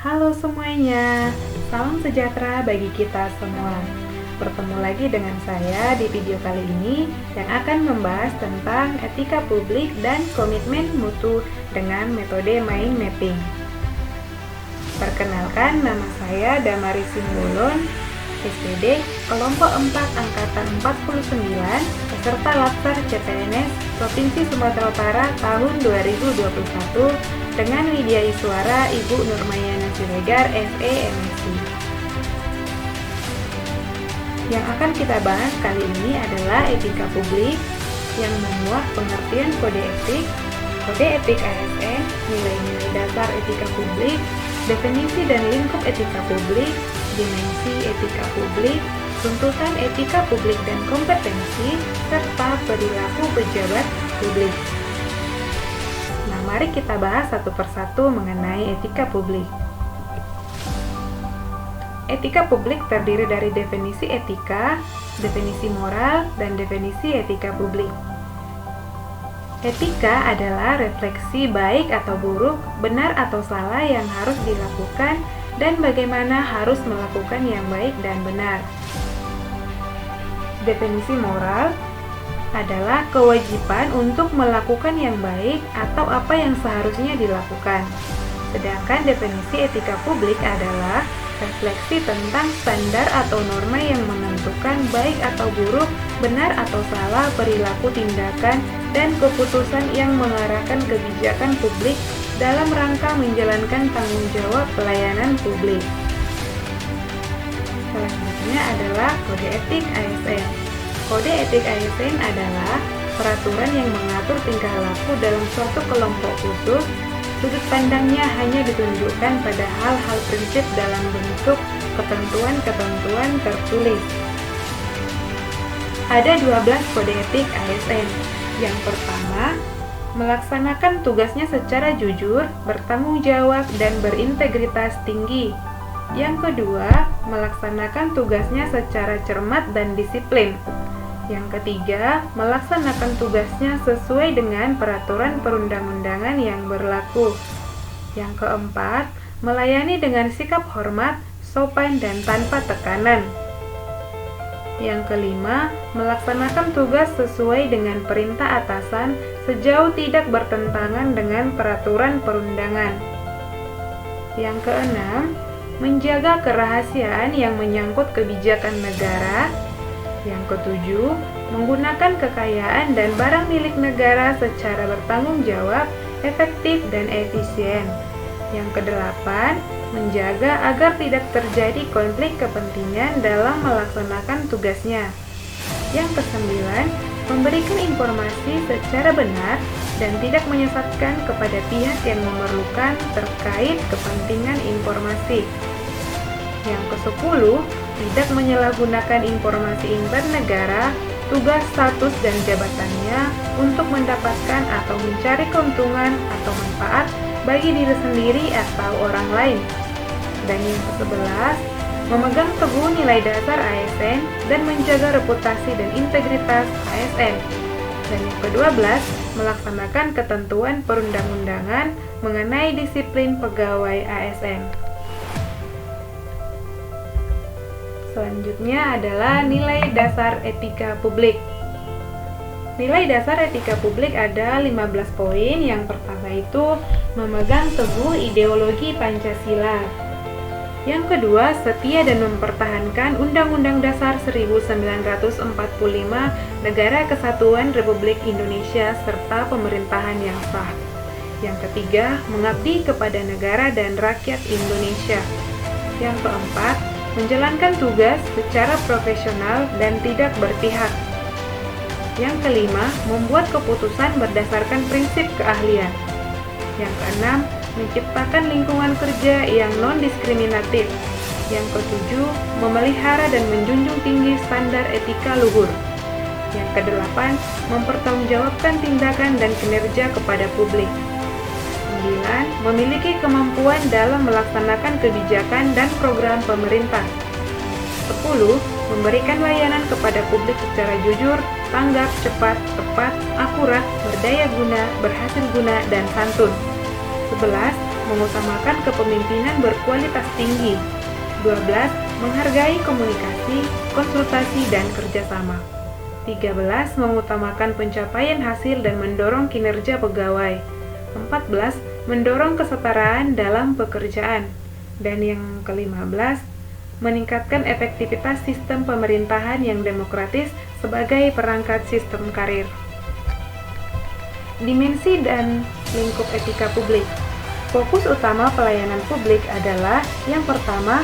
Halo semuanya, salam sejahtera bagi kita semua. Bertemu lagi dengan saya di video kali ini yang akan membahas tentang etika publik dan komitmen mutu dengan metode mind mapping. Perkenalkan, nama saya Damari Simbolon, SPD kelompok 4 angkatan 49, peserta Latsar CPNS Provinsi Sumatera Utara tahun 2021 dengan Widya Iswara Ibu Nurmayana Siregar, SE MSc. Yang akan kita bahas kali ini adalah etika publik yang memuat pengertian kode etik ASN, nilai-nilai dasar etika publik, definisi dan lingkup etika publik, dimensi etika publik, tuntutan etika publik dan kompetensi, serta perilaku pejabat publik. Nah, mari kita bahas satu persatu mengenai etika publik. Etika publik terdiri dari definisi etika, definisi moral, dan definisi etika publik. Etika adalah refleksi baik atau buruk, benar atau salah yang harus dilakukan, dan bagaimana harus melakukan yang baik dan benar. Definisi moral adalah kewajiban untuk melakukan yang baik atau apa yang seharusnya dilakukan. Sedangkan definisi etika publik adalah refleksi tentang standar atau norma yang menentukan baik atau buruk, benar atau salah perilaku tindakan, dan keputusan yang mengarahkan kebijakan publik dalam rangka menjalankan tanggung jawab pelayanan publik. Selanjutnya adalah kode etik ASN. Kode etik ASN adalah peraturan yang mengatur tingkah laku dalam suatu kelompok khusus. Sudut pandangnya hanya ditunjukkan pada hal-hal prinsip dalam bentuk ketentuan-ketentuan tertulis. Ada 12 kode etik ASN. Yang pertama, melaksanakan tugasnya secara jujur, bertanggung jawab, dan berintegritas tinggi. Yang kedua, melaksanakan tugasnya secara cermat dan disiplin. Yang ketiga, melaksanakan tugasnya sesuai dengan peraturan perundang-undangan yang berlaku. Yang keempat, melayani dengan sikap hormat, sopan, dan tanpa tekanan. Yang kelima, melaksanakan tugas sesuai dengan perintah atasan sejauh tidak bertentangan dengan peraturan perundangan. Yang keenam, menjaga kerahasiaan yang menyangkut kebijakan negara. Yang ketujuh, menggunakan kekayaan dan barang milik negara secara bertanggung jawab, efektif, dan efisien. Yang kedelapan, menjaga agar tidak terjadi konflik kepentingan dalam melaksanakan tugasnya. Yang kesembilan, memberikan informasi secara benar dan tidak menyesatkan kepada pihak yang memerlukan terkait kepentingan informasi. Yang ke-10, tidak menyalahgunakan informasi inter negara, tugas, status, dan jabatannya untuk mendapatkan atau mencari keuntungan atau manfaat bagi diri sendiri atau orang lain. Dan yang ke-11, memegang teguh nilai dasar ASN dan menjaga reputasi dan integritas ASN. Dan yang ke-12, melaksanakan ketentuan perundang-undangan mengenai disiplin pegawai ASN. Selanjutnya adalah nilai dasar etika publik. Nilai dasar etika publik ada 15 poin. Yang pertama itu memegang teguh ideologi Pancasila. Yang kedua, setia dan mempertahankan Undang-Undang Dasar 1945, Negara Kesatuan Republik Indonesia, serta pemerintahan yang sah. Yang ketiga, mengabdi kepada negara dan rakyat Indonesia. Yang keempat, menjalankan tugas secara profesional dan tidak berpihak. Yang kelima, membuat keputusan berdasarkan prinsip keahlian. Yang keenam, menciptakan lingkungan kerja yang non-diskriminatif. Yang ketujuh, memelihara dan menjunjung tinggi standar etika luhur. Yang kedelapan, mempertanggungjawabkan tindakan dan kinerja kepada publik. 9. Memiliki kemampuan dalam melaksanakan kebijakan dan program pemerintah. 10. Memberikan layanan kepada publik secara jujur, tanggap, cepat, tepat, akurat, berdaya guna, berhasil guna, dan santun. 11. mengutamakan kepemimpinan berkualitas tinggi. 12. Menghargai komunikasi, konsultasi, dan kerjasama. 13. Mengutamakan pencapaian hasil dan mendorong kinerja pegawai. 14. Mendorong kesetaraan dalam pekerjaan. Dan yang ke-15, meningkatkan efektivitas sistem pemerintahan yang demokratis sebagai perangkat sistem karir. Dimensi dan lingkup etika publik. Fokus utama pelayanan publik adalah yang pertama,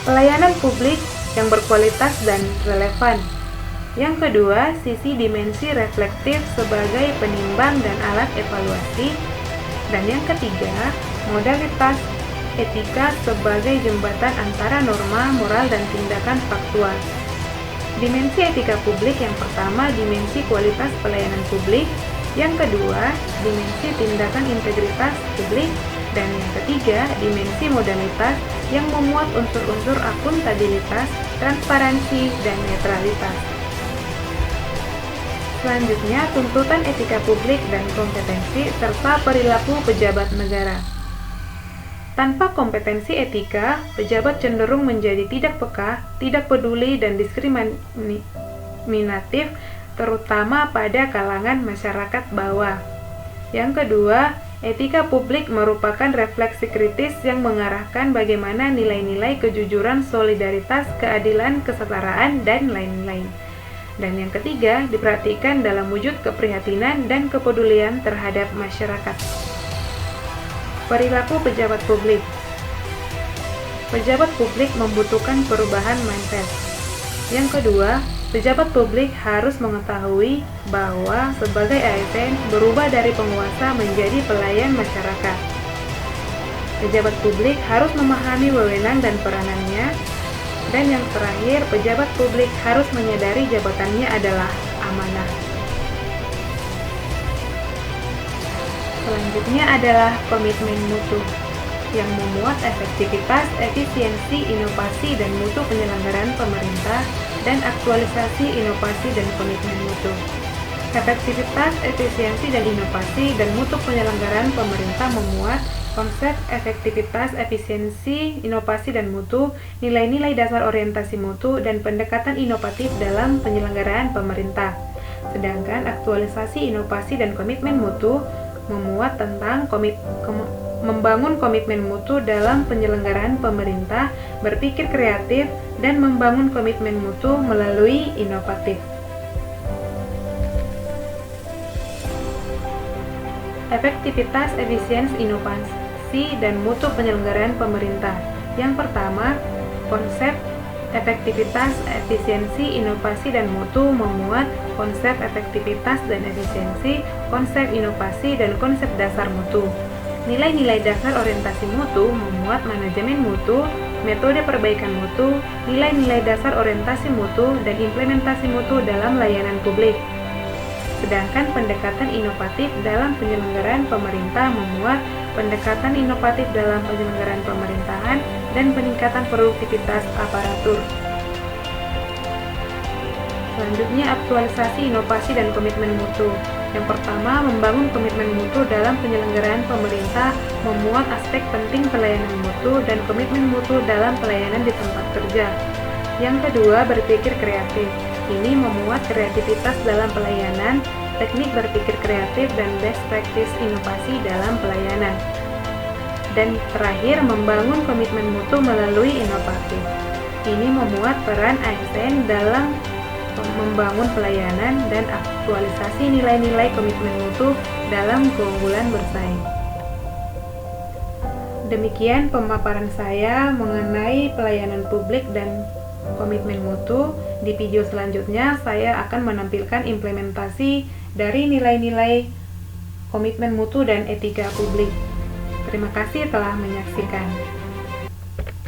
pelayanan publik yang berkualitas dan relevan. Yang kedua, sisi dimensi reflektif sebagai penimbang dan alat evaluasi. Dan yang ketiga, modalitas etika sebagai jembatan antara norma, moral, dan tindakan faktual. Dimensi etika publik yang pertama, dimensi kualitas pelayanan publik. Yang kedua, dimensi tindakan integritas publik. Dan yang ketiga, dimensi modalitas yang memuat unsur-unsur akuntabilitas, transparansi, dan netralitas. Selanjutnya, tuntutan etika publik dan kompetensi serta perilaku pejabat negara. Tanpa kompetensi etika, pejabat cenderung menjadi tidak peka, tidak peduli, dan diskriminatif, terutama pada kalangan masyarakat bawah. Yang kedua, etika publik merupakan refleksi kritis yang mengarahkan bagaimana nilai-nilai kejujuran, solidaritas, keadilan, kesetaraan, dan lain-lain. Dan yang ketiga, diperhatikan dalam wujud keprihatinan dan kepedulian terhadap masyarakat. Perilaku pejabat publik. Pejabat publik membutuhkan perubahan mindset. Yang kedua, pejabat publik harus mengetahui bahwa sebagai ASN berubah dari penguasa menjadi pelayan masyarakat. Pejabat publik harus memahami wewenang dan peranannya. Dan yang terakhir, pejabat publik harus menyadari jabatannya adalah amanah. Selanjutnya adalah komitmen mutu yang memuat efektivitas, efisiensi, inovasi, dan mutu penyelenggaraan pemerintah dan aktualisasi inovasi dan komitmen mutu. Efektivitas, efisiensi, dan inovasi dan mutu penyelenggaraan pemerintah memuat konsep efektivitas, efisiensi, inovasi, dan mutu, nilai-nilai dasar orientasi mutu, dan pendekatan inovatif dalam penyelenggaraan pemerintah. Sedangkan aktualisasi, inovasi, dan komitmen mutu memuat tentang membangun komitmen mutu dalam penyelenggaraan pemerintah, berpikir kreatif, dan membangun komitmen mutu melalui inovatif. Efektivitas, efisiensi, inovasi, dan mutu penyelenggaraan pemerintah. Yang pertama, konsep efektivitas, efisiensi, inovasi, dan mutu memuat konsep efektivitas dan efisiensi, konsep inovasi, dan konsep dasar mutu. Nilai-nilai dasar orientasi mutu memuat manajemen mutu, metode perbaikan mutu, nilai-nilai dasar orientasi mutu, dan implementasi mutu dalam layanan publik. Sedangkan pendekatan inovatif dalam penyelenggaraan pemerintah memuat pendekatan inovatif dalam penyelenggaraan pemerintahan dan peningkatan produktivitas aparatur. Selanjutnya, aktualisasi inovasi dan komitmen mutu. Yang pertama, membangun komitmen mutu dalam penyelenggaraan pemerintah memuat aspek penting pelayanan mutu dan komitmen mutu dalam pelayanan di tempat kerja. Yang kedua, berpikir kreatif. Ini memuat kreativitas dalam pelayanan, teknik berpikir kreatif, dan best practice inovasi dalam pelayanan. Dan terakhir, membangun komitmen mutu melalui inovatif. Ini memuat peran ASN dalam membangun pelayanan dan aktualisasi nilai-nilai komitmen mutu dalam keunggulan bersaing. Demikian pemaparan saya mengenai pelayanan publik dan komitmen mutu. Di video selanjutnya saya akan menampilkan implementasi dari nilai-nilai komitmen mutu dan etika publik. Terima kasih telah menyaksikan.